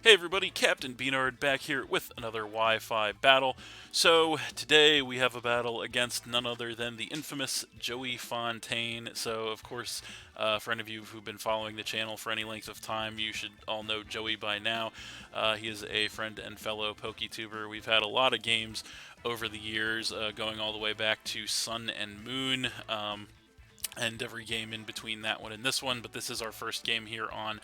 Hey everybody, Captain B-Nard back here with another Wi-Fi battle. So today we have a battle against none other than the infamous JoeyFontaine. So of course, for any of you who've been following the channel for any length of time, you should all know Joey by now. He is a friend and fellow PokeTuber. We've had a lot of games over the years, going all the way back to Sun and Moon. And every game in between that one and this one, but this is our first game here on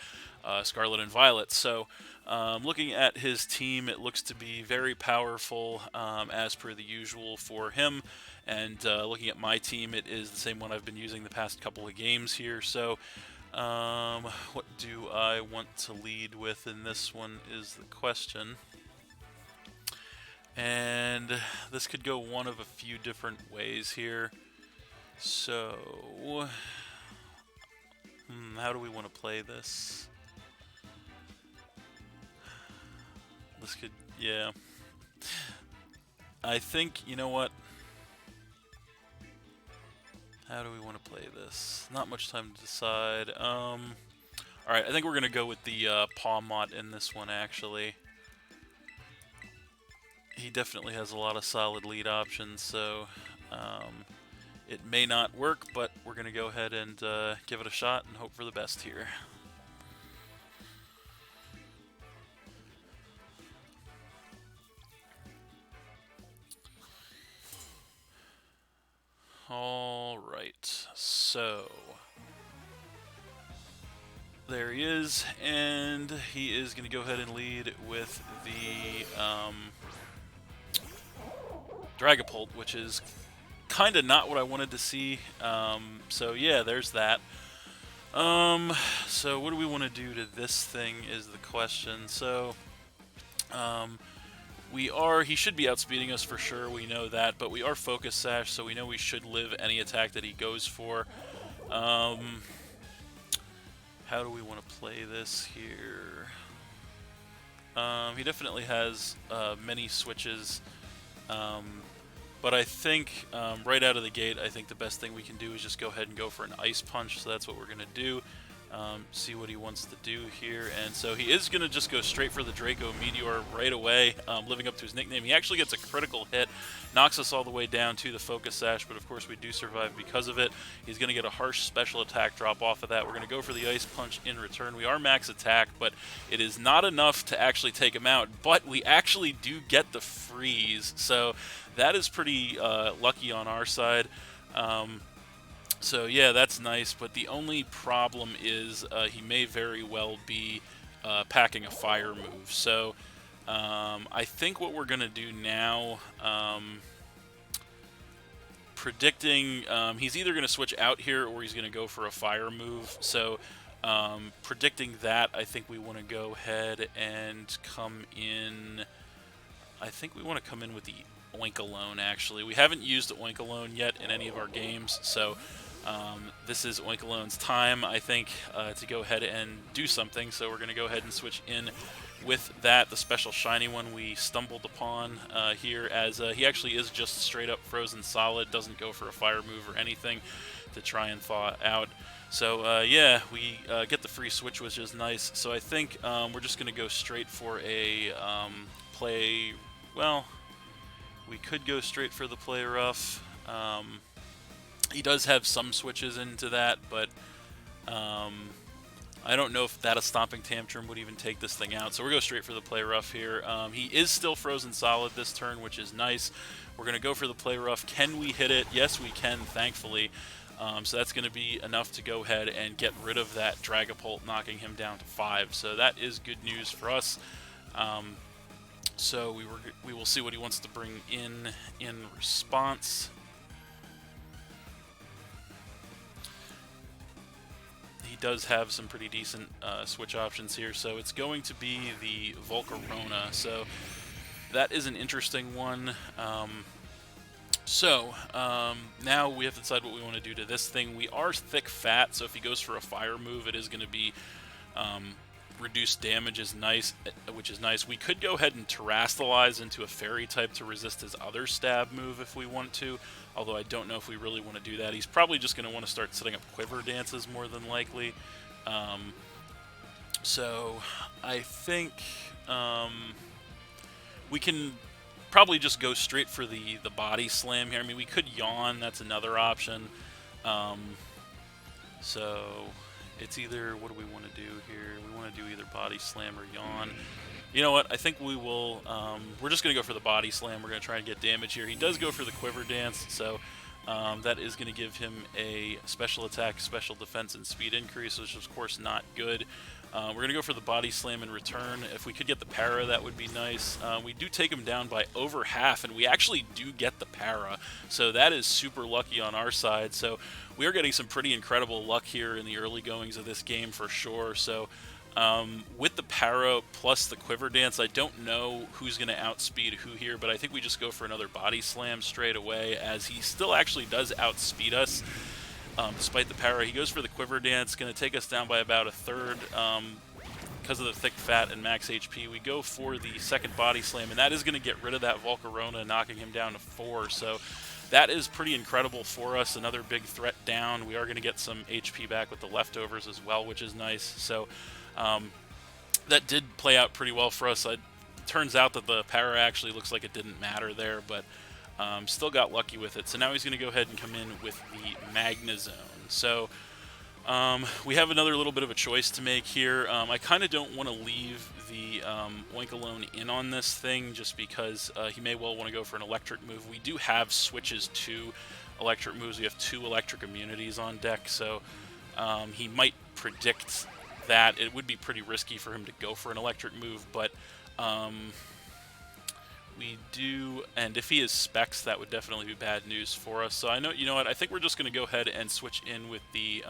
Scarlet and Violet. So looking at his team, it looks to be very powerful, as per the usual for him, and looking at my team, it is the same one I've been using the past couple of games here. So what do I want to lead with in this one is the question. And this could go one of a few different ways here. So, how do we want to play this? This could, yeah. I think, you know what? How do we want to play this? Not much time to decide. Alright, I think we're going to go with the Pawmot in this one, actually. He definitely has a lot of solid lead options, so it may not work, but we're going to go ahead and give it a shot and hope for the best here. Alright, so there he is, and he is going to go ahead and lead with the Dragapult, which is kind of not what I wanted to see. So yeah, there's that. So what do we want to do to this thing is the question. So he should be outspeeding us for sure, we know that, but we are Focus Sash, so we know we should live any attack that he goes for. How do we want to play this here? He definitely has many switches. But I think right out of the gate, I think the best thing we can do is just go ahead and go for an Ice Punch. So that's what we're going to do. See what he wants to do here. And so he is going to just go straight for the Draco Meteor right away, living up to his nickname. He actually gets a critical hit, knocks us all the way down to the Focus Sash, but of course we do survive because of it. He's going to get a harsh special attack drop off of that. We're going to go for the Ice Punch in return. We are max attack, but it is not enough to actually take him out, but we actually do get the freeze. So that is pretty lucky on our side. So yeah, that's nice, but the only problem is he may very well be packing a fire move. So I think what we're going to do now, predicting he's either going to switch out here or he's going to go for a fire move. So predicting that, I think we want to go ahead and come in. I think we want to come in with the Oinkologne, actually. We haven't used Oinkologne yet in any of our games, so this is Oinkologne's time, I think, to go ahead and do something. So we're going to go ahead and switch in with that, the special shiny one we stumbled upon here, as he actually is just straight up frozen solid, doesn't go for a fire move or anything to try and thaw out. So yeah, we get the free switch, which is nice. So I think we're just going to go straight for a play, well, we could go straight for the play rough. He does have some switches into that, but I don't know if that a Stomping Tantrum would even take this thing out. So we're going to go straight for the play rough here. He is still frozen solid this turn, which is nice. We're going to go for the play rough. Can we hit it? Yes, we can, thankfully. So that's going to be enough to go ahead and get rid of that Dragapult, knocking him down to 5. So that is good news for us. So we will see what he wants to bring in response. He does have some pretty decent switch options here, so it's going to be the Volcarona. So that is an interesting one. Now we have to decide what we want to do to this thing. We are thick fat, so if he goes for a fire move, it is going to be reduced damage is nice, which is nice. We could go ahead and Terrastalize into a fairy type to resist his other stab move if we want to, although I don't know if we really want to do that. He's probably just going to want to start setting up Quiver Dances more than likely. So I think we can probably just go straight for the body slam here. I mean, we could yawn. That's another option. So it's either, what do we want to do here? We want to do either body slam or yawn. You know what? I think we will. We're just going to go for the body slam. We're going to try and get damage here. He does go for the quiver dance, so that is going to give him a special attack, special defense, and speed increase, which is, of course, not good. We're going to go for the body slam in return. If we could get the para, that would be nice. We do take him down by over half, and we actually do get the para. So that is super lucky on our side. So we are getting some pretty incredible luck here in the early goings of this game for sure. So with the para plus the quiver dance, I don't know who's going to outspeed who here, but I think we just go for another body slam straight away, as he still actually does outspeed us. Despite the para, he goes for the quiver dance, going to take us down by about a third. Because of the thick fat and max HP, we go for the second body slam, and that is going to get rid of that Volcarona, knocking him down to 4. So that is pretty incredible for us. Another big threat down. We are going to get some HP back with the leftovers as well, which is nice. So that did play out pretty well for us. It turns out that the para actually looks like it didn't matter there, but still got lucky with it. So now he's going to go ahead and come in with the Magna Zone. So we have another little bit of a choice to make here. I kind of don't want to leave the Oinkalone in on this thing, just because he may well want to go for an electric move. We do have switches to electric moves. We have 2 electric immunities on deck, so he might predict that. It would be pretty risky for him to go for an electric move, but we do, and if he is specs, that would definitely be bad news for us. So I know, you know what, I think we're just going to go ahead and switch in with the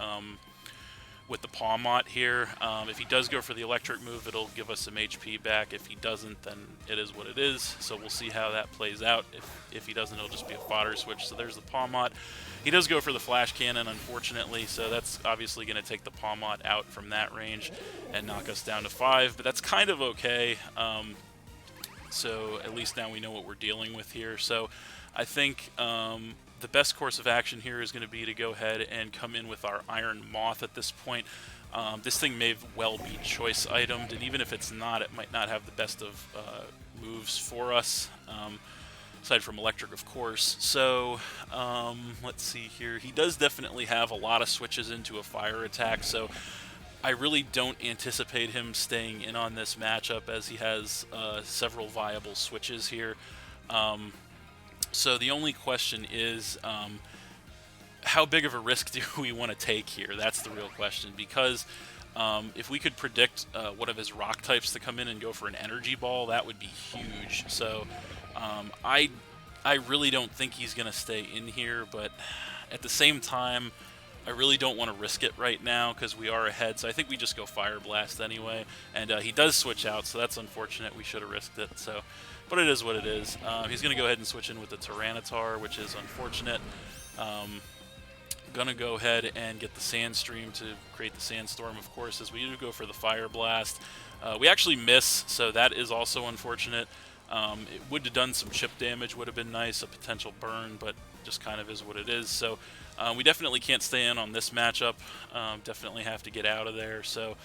Pawmot here. If he does go for the electric move, it'll give us some HP back. If he doesn't, then it is what it is. So we'll see how that plays out. If he doesn't, it'll just be a fodder switch. So there's the Pawmot. He does go for the flash cannon, unfortunately, so that's obviously going to take the Pawmot out from that range and knock us down to 5, but that's kind of okay. So at least now we know what we're dealing with here. So I think the best course of action here is going to be to go ahead and come in with our Iron Moth at this point. This thing may well be choice itemed, and even if it's not, it might not have the best of moves for us, aside from electric, of course. So let's see here. He does definitely have a lot of switches into a fire attack, so I really don't anticipate him staying in on this matchup, as he has several viable switches here. So the only question is, how big of a risk do we want to take here? That's the real question, because if we could predict one of his rock types to come in and go for an energy ball, that would be huge. So I really don't think he's going to stay in here, but at the same time, I really don't want to risk it right now because we are ahead. So I think we just go Fire Blast anyway, and he does switch out, so that's unfortunate. We should have risked it. So, but it is what it is. He's going to go ahead and switch in with the Tyranitar, which is unfortunate. Gonna go ahead and get the Sandstream to create the Sandstorm, of course, as we do go for the Fire Blast. We actually miss, so that is also unfortunate. It would have done some chip damage, would have been nice, a potential burn, but just kind of is what it is. So we definitely can't stay in on this matchup. Definitely have to get out of there. So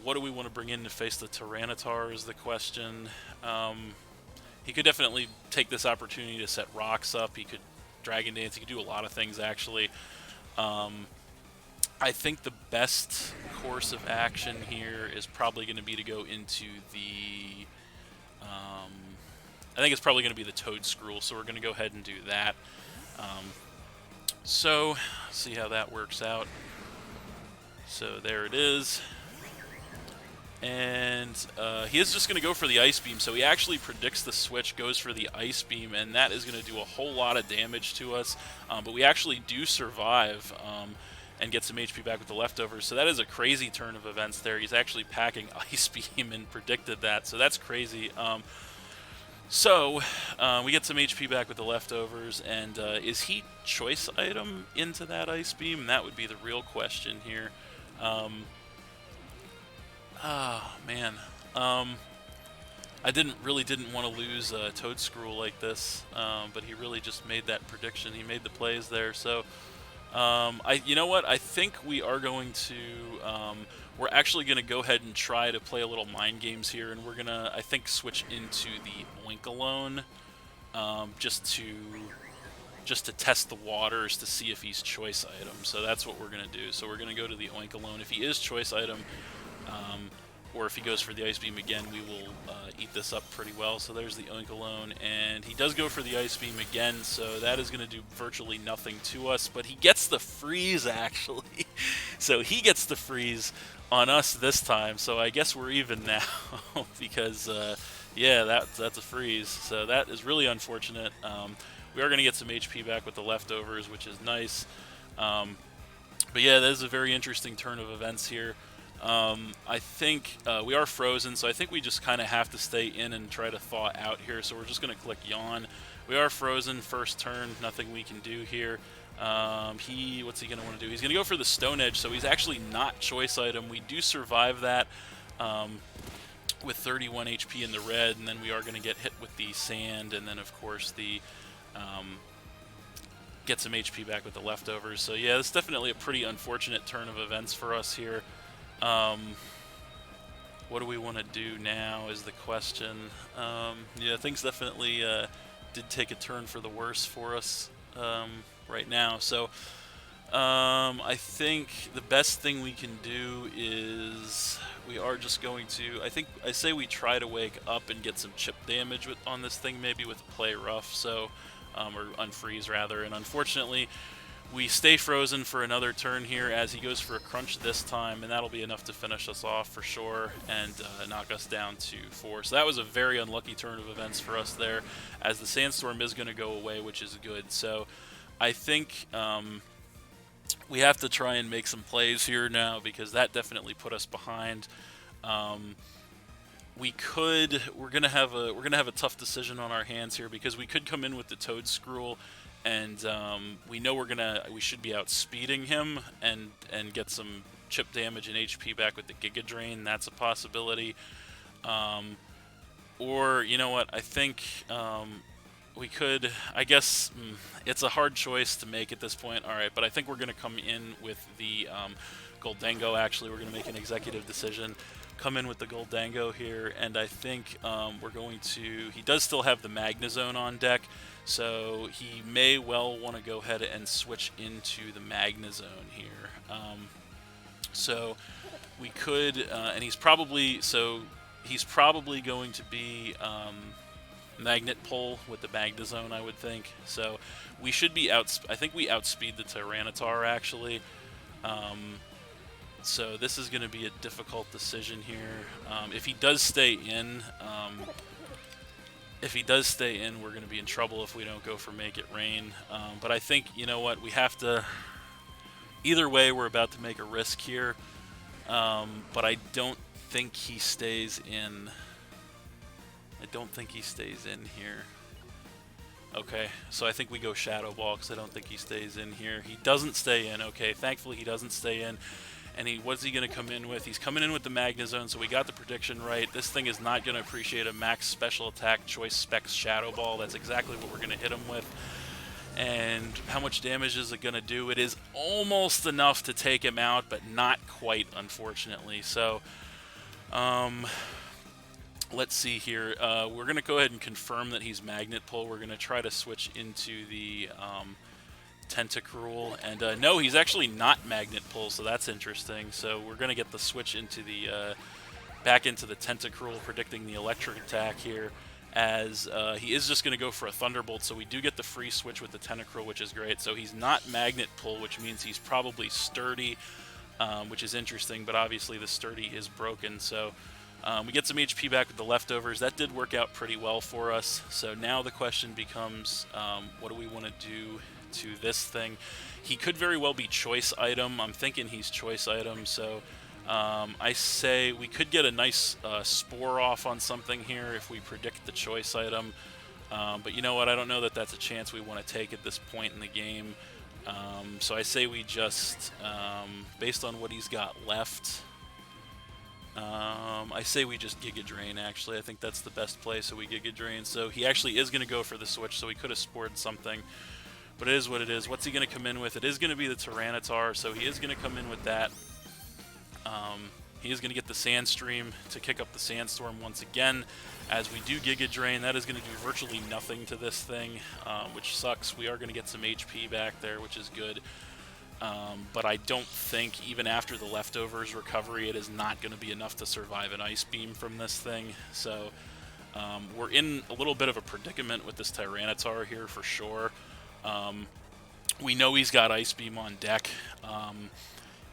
what do we want to bring in to face the Tyranitar is the question. He could definitely take this opportunity to set rocks up. He could Dragon Dance. He could do a lot of things, actually. I think the best course of action here is probably going to be to go into the... I think it's probably going to be the Toad Scroll, so we're going to go ahead and do that. So, see how that works out. So there it is. And he is just going to go for the Ice Beam, so he actually predicts the switch, goes for the Ice Beam, and that is going to do a whole lot of damage to us. But we actually do survive and get some HP back with the leftovers, so that is a crazy turn of events there. He's actually packing Ice Beam and predicted that, so that's crazy. So we get some HP back with the leftovers, and is he choice item into that Ice Beam? That would be the real question here. Oh, man. I really didn't want to lose Toad Scroll like this, but he really just made that prediction. He made the plays there, so You know what? I think we are going to. We're actually going to go ahead and try to play a little mind games here, and we're gonna, I think, switch into the Oinkalone, just to test the waters to see if he's choice item. So that's what we're gonna do. So we're gonna go to the Oinkalone. If he is choice item, or if he goes for the Ice Beam again, we will eat this up pretty well. So there's the Oinkalone, and he does go for the Ice Beam again, so that is going to do virtually nothing to us, but he gets the freeze, actually. So he gets the freeze on us this time, so I guess we're even now, because, yeah, that's a freeze. So that is really unfortunate. We are going to get some HP back with the leftovers, which is nice. But yeah, that is a very interesting turn of events here. I think we are frozen, so I think we just kind of have to stay in and try to thaw out here. So we're just going to click Yawn. We are frozen first turn, nothing we can do here. What's he going to want to do? He's going to go for the Stone Edge, so he's actually not choice item. We do survive that with 31 HP in the red, and then we are going to get hit with the Sand, and then of course the get some HP back with the leftovers. So yeah, it's definitely a pretty unfortunate turn of events for us here. What do we want to do now is the question. Yeah, things definitely did take a turn for the worse for us right now. So I think the best thing we can do is we are just going to, I say we try to wake up and get some chip damage on this thing, maybe with Play Rough, so or Unfreeze rather, and unfortunately we stay frozen for another turn here as he goes for a Crunch this time, and that'll be enough to finish us off for sure and knock us down to 4. So that was a very unlucky turn of events for us there, as the Sandstorm is going to go away, which is good. So I think we have to try and make some plays here now, because that definitely put us behind. We're gonna have a tough decision on our hands here, because we could come in with the Toad Scroll, and we know we should be outspeeding him and get some chip damage and HP back with the Giga Drain. That's a possibility. Or you know what? I think we could. I guess it's a hard choice to make at this point. All right, but I think we're gonna come in with the Goldango. Actually, we're gonna make an executive decision. Come in with the Goldango here, and I think we're going to. He does still have the Magnezone on deck, so he may well want to go ahead and switch into the Magnezone here. So we could, and he's probably going to be Magnet Pull with the Magnezone, I would think. So we should be I think we outspeed the Tyranitar actually. So this is going to be a difficult decision here. If he does stay in, we're going to be in trouble if we don't go for Make It Rain. But I think, you know what, we have to. Either way, we're about to make a risk here. But I don't think he stays in. I don't think he stays in here. Okay, so I think we go Shadow Ball, because I don't think he stays in here. He doesn't stay in. Okay, thankfully he doesn't stay in. And what's he going to come in with? He's coming in with the Magnezone, so we got the prediction right. This thing is not going to appreciate a max special attack choice specs Shadow Ball. That's exactly what we're going to hit him with. And how much damage is it going to do? It is almost enough to take him out, but not quite, unfortunately. So, let's see here. We're going to go ahead and confirm that he's Magnet Pull. We're going to try to switch into the Tentacruel, and no, he's actually not Magnet Pull, so that's interesting. So we're going to get the switch into the back into the Tentacruel, predicting the electric attack here, as he is just going to go for a Thunderbolt, so we do get the free switch with the Tentacruel, which is great. So he's not Magnet Pull, which means he's probably Sturdy, which is interesting, but obviously the Sturdy is broken, so we get some HP back with the leftovers. That did work out pretty well for us. So now the question becomes, what do we want to do to this thing? He could very well be choice item. I'm thinking he's choice item, so I say we could get a nice Spore off on something here if we predict the choice item. But you know what? I don't know that that's a chance we want to take at this point in the game. So I say we just, based on what he's got left, I say we just Giga Drain, actually. I think that's the best play, so we Giga Drain. So he actually is going to go for the switch, so he could have spored something. But it is what it is. What's he going to come in with? It is going to be the Tyranitar, so he is going to come in with that. He is going to get the Sandstream to kick up the Sandstorm once again. As we do Giga Drain, that is going to do virtually nothing to this thing, which sucks. We are going to get some HP back there, which is good. But I don't think, even after the Leftovers recovery, it is not going to be enough to survive an Ice Beam from this thing. So we're in a little bit of a predicament with this Tyranitar here for sure. We know he's got Ice Beam on deck.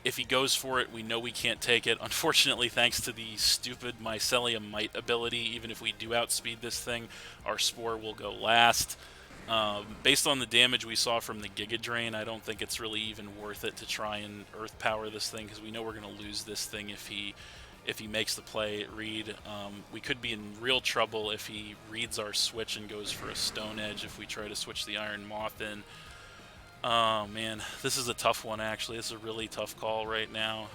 If he goes for it, we know we can't take it. Unfortunately, thanks to the stupid Mycelium Mite ability, even if we do outspeed this thing, our Spore will go last. Based on the damage we saw from the Giga Drain, I don't think it's really even worth it to try and Earth Power this thing, because we know we're going to lose this thing if he makes the play read. We could be in real trouble if he reads our switch and goes for a Stone Edge if we try to switch the Iron Moth in. Oh man, this is a tough one actually. This is a really tough call right now.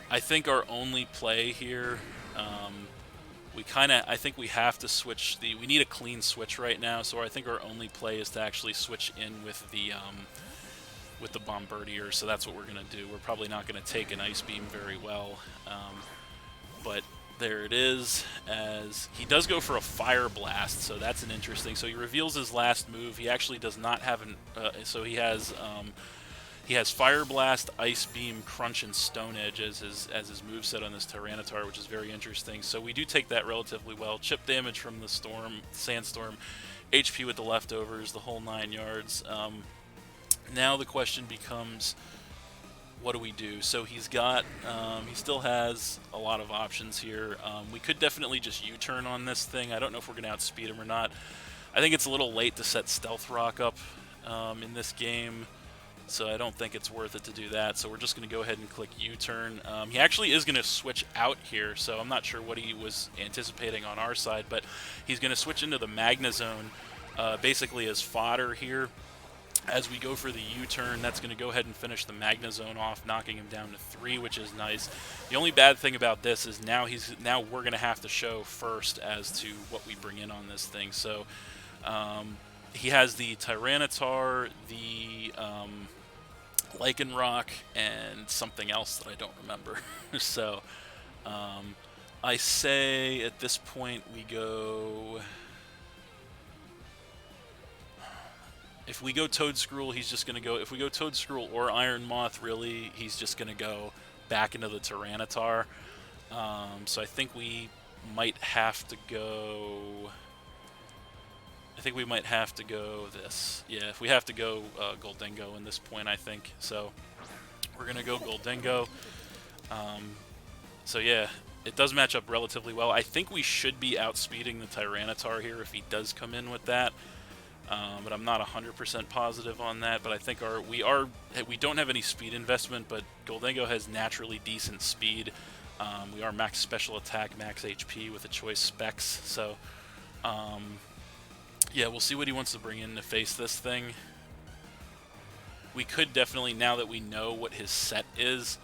I think our only play here, I think we have to switch we need a clean switch right now, so I think our only play is to actually switch in with the Bombardier, so that's what we're going to do. We're probably not going to take an Ice Beam very well, but there it is, as he does go for a Fire Blast, so that's an interesting. So he reveals his last move. He actually does not have an, so he has Fire Blast, Ice Beam, Crunch, and Stone Edge as his moveset on this Tyranitar, which is very interesting. So we do take that relatively well. Chip damage from the Sandstorm, HP with the Leftovers, the whole 9 yards. Now the question becomes, what do we do? So he's got, he still has a lot of options here. We could definitely just U-turn on this thing. I don't know if we're going to outspeed him or not. I think it's a little late to set Stealth Rock up in this game, so I don't think it's worth it to do that. So we're just going to go ahead and click U-turn. He actually is going to switch out here, so I'm not sure what he was anticipating on our side, but he's going to switch into the Magnezone basically as fodder here. As we go for the U-turn, that's going to go ahead and finish the Magnezone off, knocking him down to 3, which is nice. The only bad thing about this is now we're going to have to show first as to what we bring in on this thing. So he has the Tyranitar, the Lycanroc, and something else that I don't remember. So I say at this point we go... If we go Toedscruel, he's just going to go... If we go Toedscruel or Iron Moth, really, he's just going to go back into the Tyranitar. So I think we might have to go... I think we might have to go this. Yeah, if we have to go Gholdengo in this point, I think. So we're going to go Gholdengo. So yeah, it does match up relatively well. I think we should be outspeeding the Tyranitar here if he does come in with that. But I'm not 100% positive on that. But I think we don't have any speed investment, but Gholdengo has naturally decent speed. We are max special attack, max HP with a choice specs. So yeah, we'll see what he wants to bring in to face this thing. We could definitely, now that we know what his set is,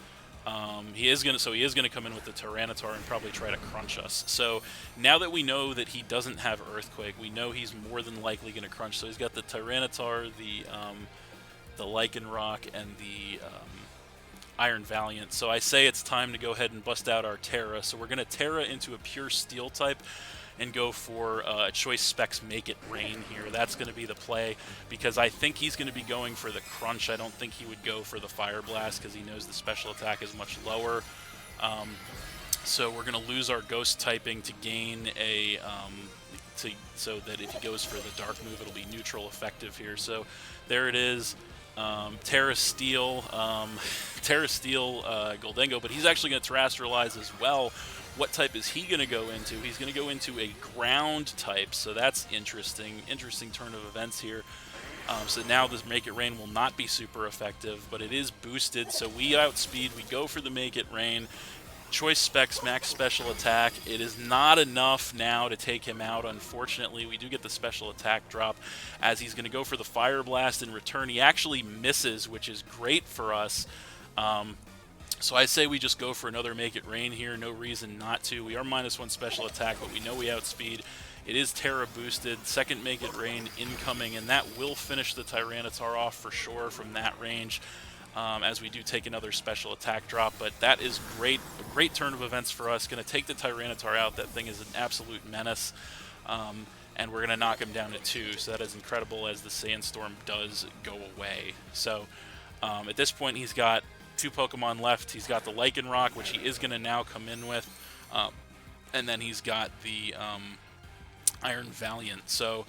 he is gonna come in with the Tyranitar and probably try to crunch us. So now that we know that he doesn't have Earthquake, we know he's more than likely gonna crunch. So he's got the Tyranitar, the Lycanroc, and the Iron Valiant. So I say it's time to go ahead and bust out our Terra. So we're gonna Terra into a pure Steel type and go for a choice specs Make It Rain here. That's going to be the play, because I think he's going to be going for the Crunch. I don't think he would go for the Fire Blast because he knows the special attack is much lower. So we're going to lose our Ghost typing to gain a... so that if he goes for the Dark move, it'll be neutral effective here. So there it is. Terra Steel Gholdengo, but he's actually going to Terrestrialize as well. What type is he going to go into? He's going to go into a Ground type, so that's interesting. Interesting turn of events here. So now this Make It Rain will not be super effective, but it is boosted, so we outspeed. We go for the Make It Rain. Choice specs, max special attack. It is not enough now to take him out, unfortunately. We do get the special attack drop as he's going to go for the Fire Blast in return. He actually misses, which is great for us. So I say we just go for another Make It Rain here. No reason not to. We are -1 special attack, but we know we outspeed. It is Terra boosted. Second Make It Rain incoming, and that will finish the Tyranitar off for sure from that range, as we do take another special attack drop. But that is great. A great turn of events for us. Going to take the Tyranitar out. That thing is an absolute menace. And we're going to knock him down to 2. So that is incredible as the Sandstorm does go away. So at this point, he's got 2 Pokemon left. He's got the Lycanroc, which he is going to now come in with. And then he's got the Iron Valiant. So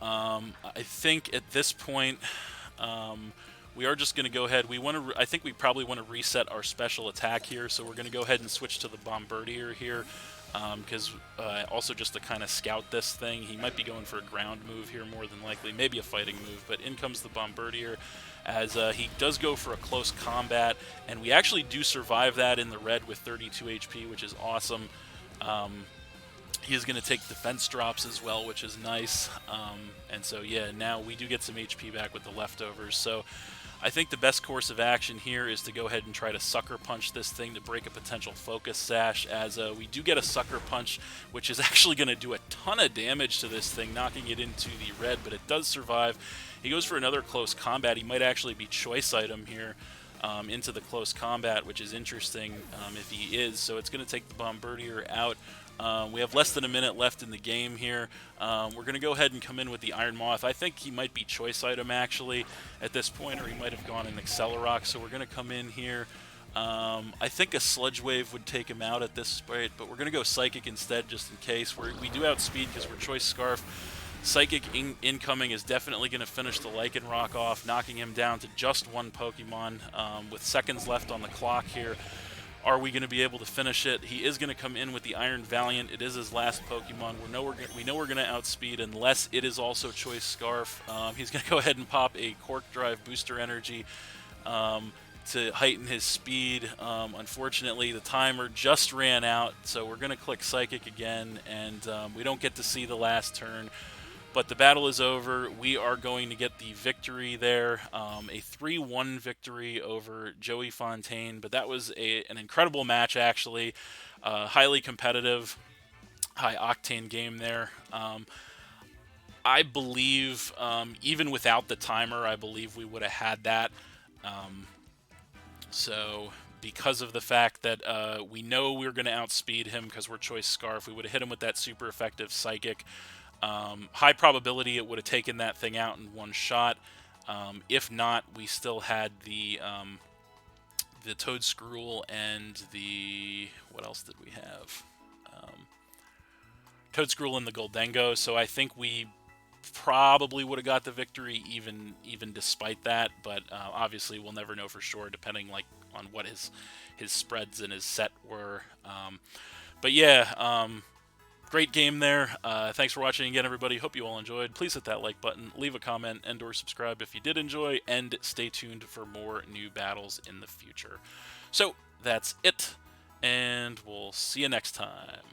I think at this point, we are just going to go ahead. I think we probably want to reset our special attack here. So we're going to go ahead and switch to the Bombardier here. Because also just to kind of scout this thing, he might be going for a ground move here more than likely, maybe a fighting move, but in comes the Bombardier as he does go for a close combat, and we actually do survive that in the red with 32 HP, which is awesome. He is going to take defense drops as well, which is nice, and so yeah, now we do get some HP back with the leftovers. So I think the best course of action here is to go ahead and try to Sucker Punch this thing to break a potential Focus Sash, as we do get a Sucker Punch, which is actually going to do a ton of damage to this thing, knocking it into the red, but it does survive. He goes for another close combat. He might actually be Choice Item here into the close combat, which is interesting if he is. So it's going to take the Bombardier out. We have less than a minute left in the game here. We're going to go ahead and come in with the Iron Moth. I think he might be Choice Item actually at this point, or he might have gone in Accelerock. So we're going to come in here. I think a Sludge Wave would take him out at this point, but we're going to go Psychic instead just in case. We do outspeed because we're Choice Scarf. Psychic incoming is definitely going to finish the Lycanroc off, knocking him down to just 1 Pokemon with seconds left on the clock here. Are we going to be able to finish it? He is going to come in with the Iron Valiant. It is his last Pokemon. We know we're going to outspeed unless it is also Choice Scarf. He's going to go ahead and pop a Cork Drive Booster Energy to heighten his speed. Unfortunately, the timer just ran out, so we're going to click Psychic again, and we don't get to see the last turn. But the battle is over. We are going to get the victory there, a 3-1 victory over JoeyFontaine. But that was an incredible match, actually. Highly competitive, high-octane game there. I believe, even without the timer, I believe we would have had that. So because of the fact that we know we're going to outspeed him because we're Choice Scarf, we would have hit him with that super effective Psychic. High probability it would have taken that thing out in one shot. If not, we still had the Toedscruel and the... what else did we have? Toedscruel and the Goldengo, so I think we probably would have got the victory even despite that, but obviously we'll never know for sure depending on what his spreads and his set were. But yeah, great game there. Thanks for watching again, everybody. Hope you all enjoyed. Please hit that like button, leave a comment, and or subscribe if you did enjoy, and stay tuned for more new battles in the future. So, that's it, and we'll see you next time.